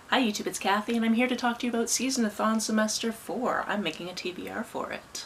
Hi YouTube, it's Kathy, and I'm here to talk to you about SeasonAthon Semester 4. I'm making a TBR for it.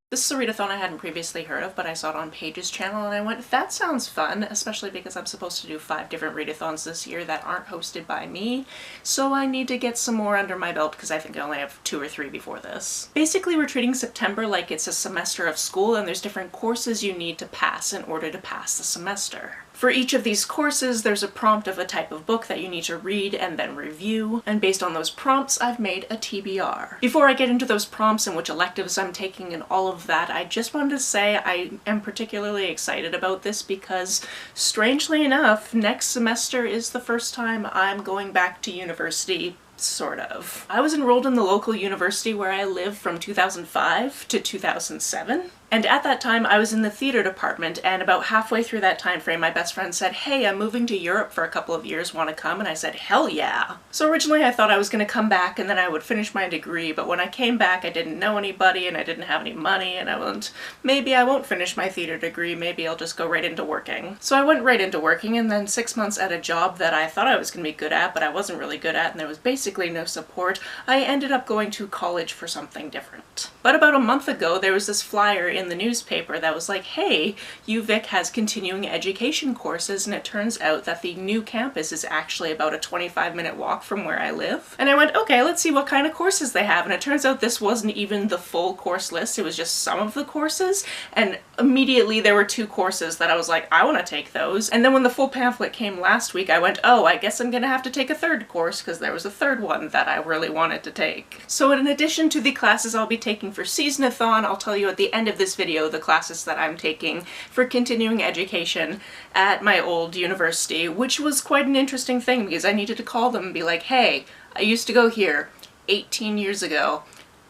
This is a readathon I hadn't previously heard of, but I saw it on Paige's channel and I went, that sounds fun, especially because I'm supposed to do 5 different readathons this year that aren't hosted by me, so I need to get some more under my belt because I think I only have 2 or 3 before this. Basically, we're treating September like it's a semester of school and there's different courses you need to pass in order to pass the semester. For each of these courses, there's a prompt of a type of book that you need to read and then review, and based on those prompts, I've made a TBR. Before I get into those prompts and which electives I'm taking and all of that, I just wanted to say I am particularly excited about this because, strangely enough, next semester is the first time I'm going back to university. Sort of. I was enrolled in the local university where I lived from 2005 to 2007. And at that time I was in the theater department, and about halfway through that time frame my best friend said, "Hey, I'm moving to Europe for a couple of years, want to come?" And I said, "Hell yeah." So originally I thought I was going to come back and then I would finish my degree, but when I came back I didn't know anybody and I didn't have any money, and I went, maybe I won't finish my theater degree, maybe I'll just go right into working. So I went right into working, and then 6 months at a job that I thought I was going to be good at, but I wasn't really good at, and there was basically no support, I ended up going to college for something different. But about a month ago there was this flyer in the newspaper that was like, hey, UVic has continuing education courses, and it turns out that the new campus is actually about a 25-minute walk from where I live. And I went, okay, let's see what kind of courses they have, and it turns out this wasn't even the full course list, it was just some of the courses, and immediately there were 2 courses that I was like, I want to take those. And then when the full pamphlet came last week I went, oh, I guess I'm gonna have to take a 3rd course because there was a 3rd one that I really wanted to take. So in addition to the classes I'll be taking for SeasonAthon, I'll tell you at the end of this video the classes that I'm taking for continuing education at my old university, which was quite an interesting thing because I needed to call them and be like, hey, I used to go here 18 years ago.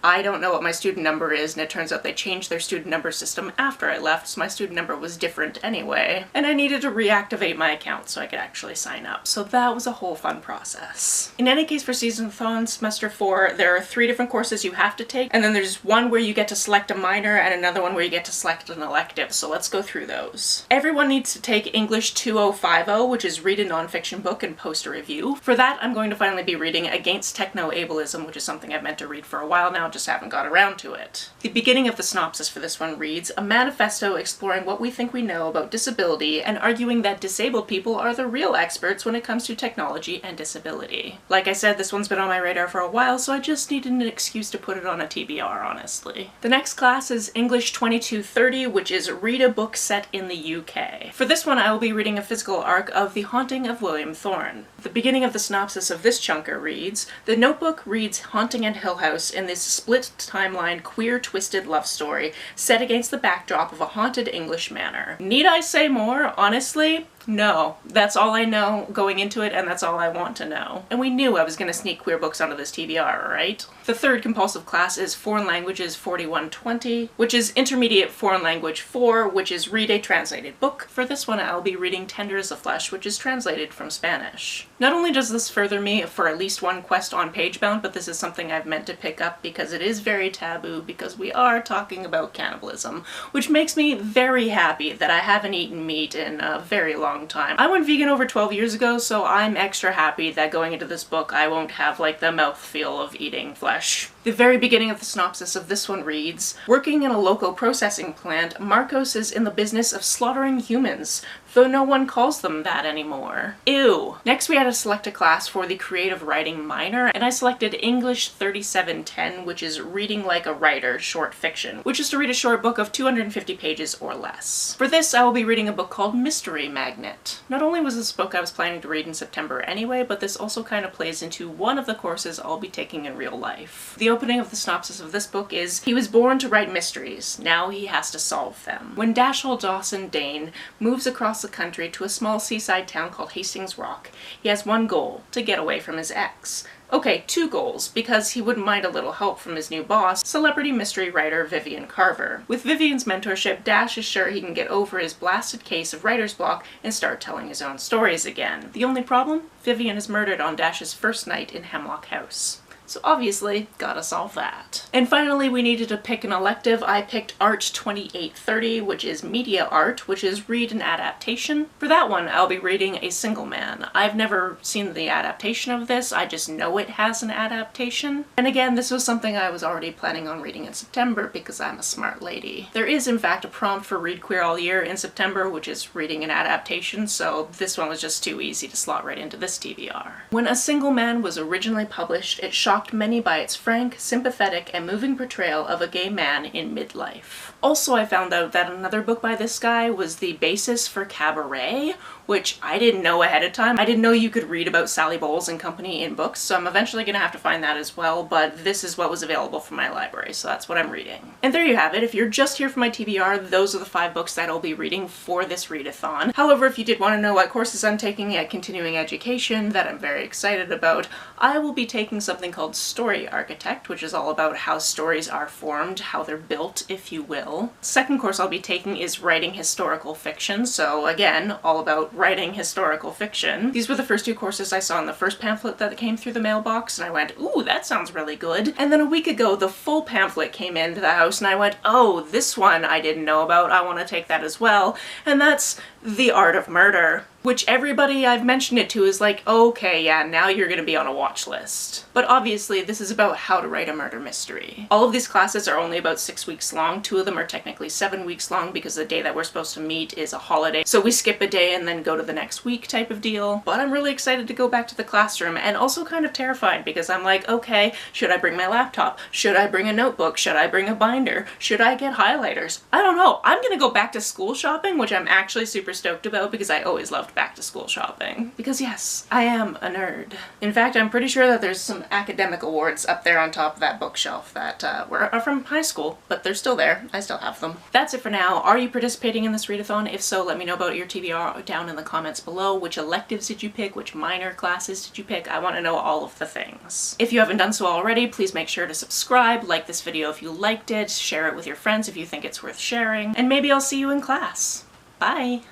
I don't know what my student number is, and it turns out they changed their student number system after I left, so my student number was different anyway. And I needed to reactivate my account so I could actually sign up. So that was a whole fun process. In any case, for SeasonAthon Semester 4, there are 3 different courses you have to take, and then there's one where you get to select a minor and another one where you get to select an elective, so let's go through those. Everyone needs to take English 2050, which is read a nonfiction book and post a review. For that, I'm going to finally be reading Against Techno-Ableism, which is something I've meant to read for a while now, just haven't got around to it. The beginning of the synopsis for this one reads, a manifesto exploring what we think we know about disability and arguing that disabled people are the real experts when it comes to technology and disability. Like I said, this one's been on my radar for a while, so I just needed an excuse to put it on a TBR, honestly. The next class is English 2230, which is read a book set in the UK. For this one I will be reading a physical arc of The Haunting of William Thorne. The beginning of the synopsis of this chunker reads, the notebook reads Haunting and Hill House in this split timeline queer twisted love story set against the backdrop of a haunted English manor. Need I say more? Honestly, no. That's all I know going into it, and that's all I want to know. And we knew I was going to sneak queer books onto this TBR, right? The 3rd compulsive class is Foreign Languages 4120, which is Intermediate Foreign Language 4, which is read a translated book. For this one I'll be reading Tender as a Flesh, which is translated from Spanish. Not only does this further me for at least one quest on Pagebound, but this is something I've meant to pick up because it is very taboo, because we are talking about cannibalism, which makes me very happy that I haven't eaten meat in a very long time. I went vegan over 12 years ago, so I'm extra happy that going into this book I won't have like the mouthfeel of eating flesh. The very beginning of the synopsis of this one reads, working in a local processing plant, Marcos is in the business of slaughtering humans, though no one calls them that anymore. Ew. Next we had to select a class for the creative writing minor, and I selected English 3710, which is reading like a writer short fiction, which is to read a short book of 250 pages or less. For this I will be reading a book called Mystery Magnet. Not only was this a book I was planning to read in September anyway, but this also kind of plays into one of the courses I'll be taking in real life. The opening of the synopsis of this book is, he was born to write mysteries, now he has to solve them. When Dashiell Dawson Dane moves across the country to a small seaside town called Hastings Rock, he has one goal, to get away from his ex. Okay, 2 goals, because he wouldn't mind a little help from his new boss, celebrity mystery writer Vivian Carver. With Vivian's mentorship, Dash is sure he can get over his blasted case of writer's block and start telling his own stories again. The only problem? Vivian is murdered on Dash's first night in Hemlock House. So obviously, gotta solve that. And finally, we needed to pick an elective. I picked Art 2830, which is media art, which is read an adaptation. For that one, I'll be reading A Single Man. I've never seen the adaptation of this, I just know it has an adaptation. And again, this was something I was already planning on reading in September because I'm a smart lady. There is in fact a prompt for Read Queer All Year in September, which is reading an adaptation, so this one was just too easy to slot right into this TBR. When A Single Man was originally published, it shocked many by its frank, sympathetic, and moving portrayal of a gay man in midlife. Also, I found out that another book by this guy was the basis for Cabaret, which I didn't know ahead of time. I didn't know you could read about Sally Bowles and company in books, so I'm eventually gonna have to find that as well, but this is what was available from my library, so that's what I'm reading. And there you have it. If you're just here for my TBR, those are the 5 books that I'll be reading for this readathon. However, if you did want to know what courses I'm taking at continuing education that I'm very excited about, I will be taking something called Story Architect, which is all about how stories are formed, how they're built, if you will. Second course I'll be taking is Writing Historical Fiction, so again, all about writing historical fiction. These were the first 2 courses I saw in the first pamphlet that came through the mailbox, and I went, ooh, that sounds really good. And then a week ago, the full pamphlet came into the house, and I went, oh, this one I didn't know about, I want to take that as well. And that's The Art of Murder, which everybody I've mentioned it to is like, okay, yeah, now you're gonna be on a watch list. But obviously, this is about how to write a murder mystery. All of these classes are only about 6 weeks long. 2 of them are technically 7 weeks long because the day that we're supposed to meet is a holiday. So we skip a day and then go to the next week type of deal. But I'm really excited to go back to the classroom and also kind of terrified because I'm like, okay, should I bring my laptop? Should I bring a notebook? Should I bring a binder? Should I get highlighters? I don't know. I'm gonna go back to school shopping, which I'm actually super stoked about because I always loved back to school shopping. Because yes, I am a nerd. In fact, I'm pretty sure that there's some academic awards up there on top of that bookshelf that are from high school, but they're still there. I still have them. That's it for now. Are you participating in this readathon? If so, let me know about your TBR down in the comments below. Which electives did you pick? Which minor classes did you pick? I want to know all of the things. If you haven't done so already, please make sure to subscribe, like this video if you liked it, share it with your friends if you think it's worth sharing, and maybe I'll see you in class. Bye!